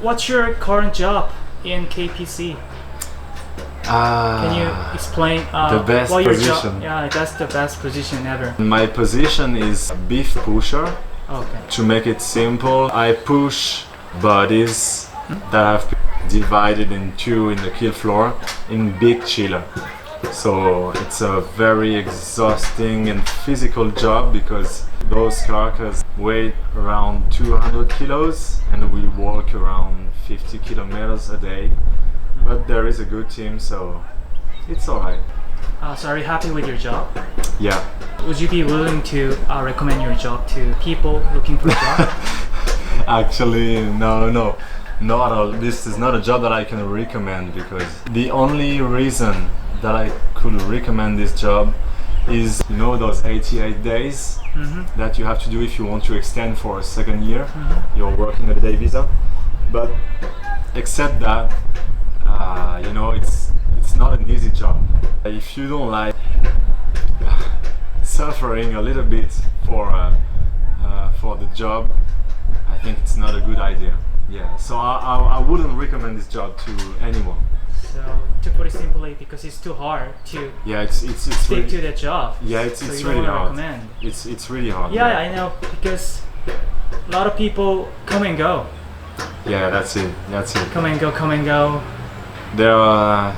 what's your current job in KPC? Can you explain the best what your position? job? Yeah, that's the best position ever. My position is beef pusher. Okay. To make it simple, I push bodies that have been divided in two in the kill floor in big chiller. So it's a very exhausting and physical job because those carcasses weigh around 200 kilos and we walk around 50 kilometers a day. But there is a good team, so it's alright. So are you happy with your job? Yeah. Would you be willing to recommend your job to people looking for a job? Actually, no, not at all. This is not a job that I can recommend because the only reason that I could recommend this job is, you know, those 88 days that you have to do if you want to extend for a second year. You're working a day visa. But except that, you know, it's not an easy job. If you don't like suffering a little bit for the job, I think it's not a good idea. Yeah, so I wouldn't recommend this job to anyone. So to put it simply, because it's too hard to it's stick to the job. Yeah, it's so really hard. Recommend. It's really hard. Yeah, I know, because a lot of people come and go. Yeah, that's it. Come and go. There are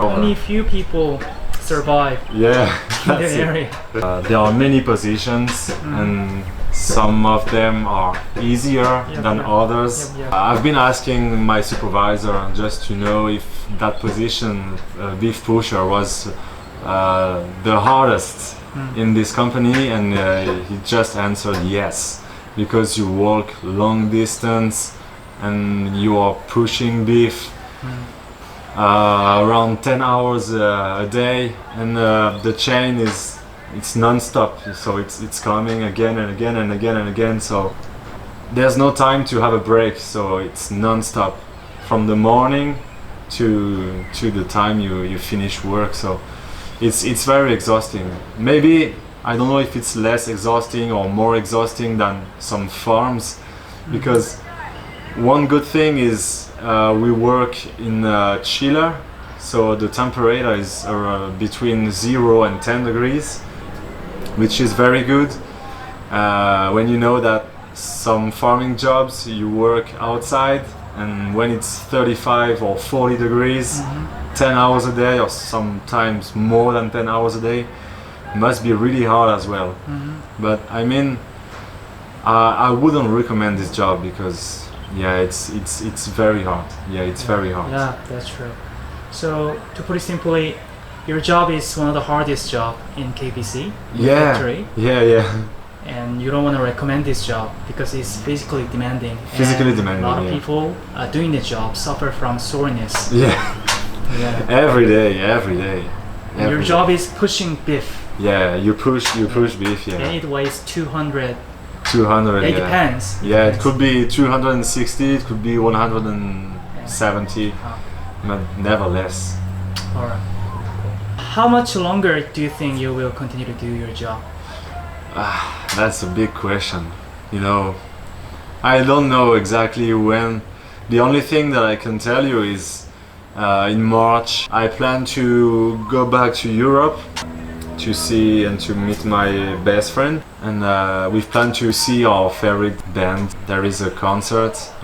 only few people survive. Yeah, in the area. There are many positions, and some of them are easier than others. I've been asking my supervisor just to know if that position, beef pusher, was the hardest in this company, and he just answered yes, because you walk long distance and you are pushing beef around 10 hours a day, and the chain it's non-stop, so it's coming again and again and again and again, so there's no time to have a break, so it's non-stop from the morning to the time you finish work, so it's very exhausting. Maybe, I don't know if it's less exhausting or more exhausting than some farms, because one good thing is we work in a chiller, so the temperature is between 0 and 10 degrees, which is very good. When you know that some farming jobs you work outside, and when it's 35 or 40 degrees, 10 hours a day, or sometimes more than 10 hours a day, must be really hard as well. But I mean, I wouldn't recommend this job because it's very hard. Yeah, it's very hard. Yeah, that's true. So to put it simply, your job is one of the hardest job in KPC factory. Yeah. And you don't want to recommend this job because it's physically demanding. A lot of people doing the job suffer from soreness. Yeah. Every day. Your job is pushing beef. Yeah, you push beef. Yeah. And it weighs 200. 200. It depends. Yeah, it could be 260. It could be 170. But never less. Alright. How much longer do you think you will continue to do your job? That's a big question. You know, I don't know exactly when. The only thing that I can tell you is in March I plan to go back to Europe to see and to meet my best friend, and we've planned to see our favorite band. There is a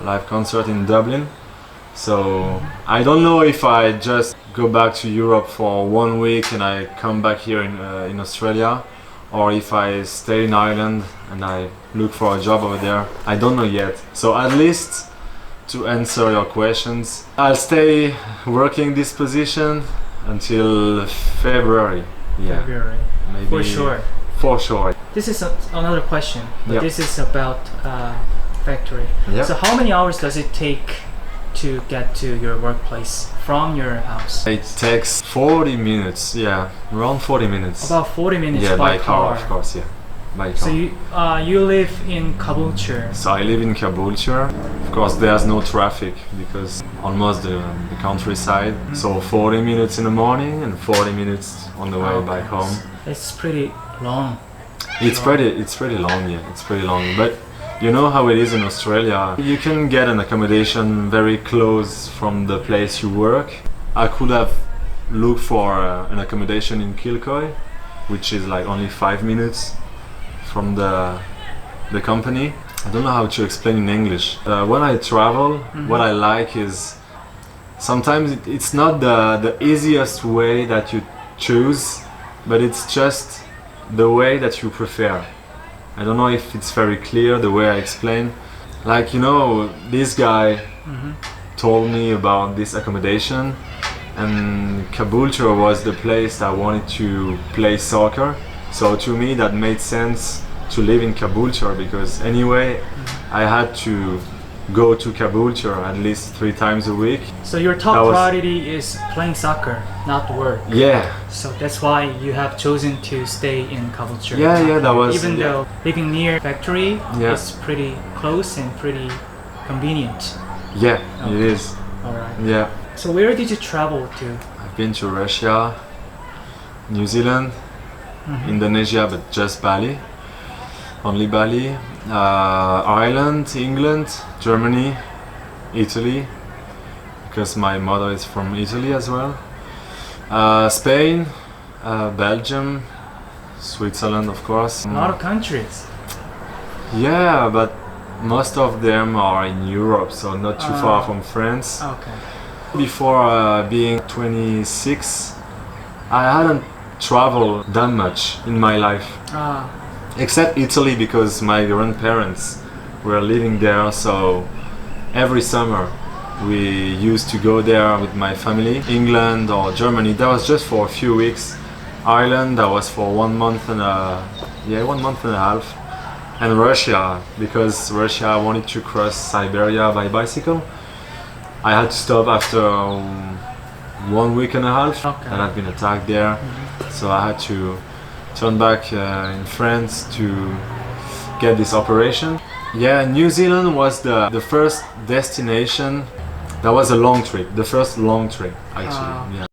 live concert in Dublin, so I don't know if I just go back to Europe for 1 week and I come back here in Australia, or if I stay in Ireland and I look for a job over there. I don't know yet. So at least, to answer your questions, I'll stay working this position until February. Yeah. February. Maybe For sure. For sure. This is another question, but this is about factory. Yep. So how many hours does it take to get to your workplace from your house? It takes 40 minutes, around 40 minutes. About 40 minutes by car, of course, by car. So you live in Caboolture. So I live in Caboolture. Of course, there's no traffic because almost the countryside. So 40 minutes in the morning and 40 minutes on the way back home. It's pretty long. It's pretty long, It's pretty long, but You know how it is in Australia. You can get an accommodation very close from the place you work. I could have looked for an accommodation in Kilcoy, which is like only 5 minutes from the company. I don't know how to explain in English. When I travel, what I like is sometimes it's not the easiest way that you choose, but it's just the way that you prefer. I don't know if it's very clear the way I explain. Like, you know, this guy told me about this accommodation, and Caboolture was the place I wanted to play soccer. So to me that made sense to live in Caboolture, because anyway I had to go to Caboolture at least 3 times a week. So your top priority is playing soccer, not work. Yeah. So that's why you have chosen to stay in Caboolture. Yeah, that was... Even though living near factory Yeah. is pretty close and pretty convenient. Yeah, it is. Alright. Yeah. So where did you travel to? I've been to Russia, New Zealand, Indonesia, but just Bali. Only Bali. Ireland, England, Germany, Italy, because my mother is from Italy as well. Spain, Belgium, Switzerland, of course. A lot of countries. Yeah, but most of them are in Europe, so not too far from France. Okay. Before being 26, I hadn't traveled that much in my life. Except Italy, because my grandparents were living there, so every summer we used to go there with my family. England or Germany, that was just for a few weeks. Ireland, that was for 1 month and 1 month and a half. And Russia, because Russia I wanted to cross Siberia by bicycle. I had to stop after 1 week and a half. Okay. And I've been attacked there, so I had to turn back in France to get this operation. Yeah, New Zealand was the first destination. That was a long trip, the first long trip actually. Yeah.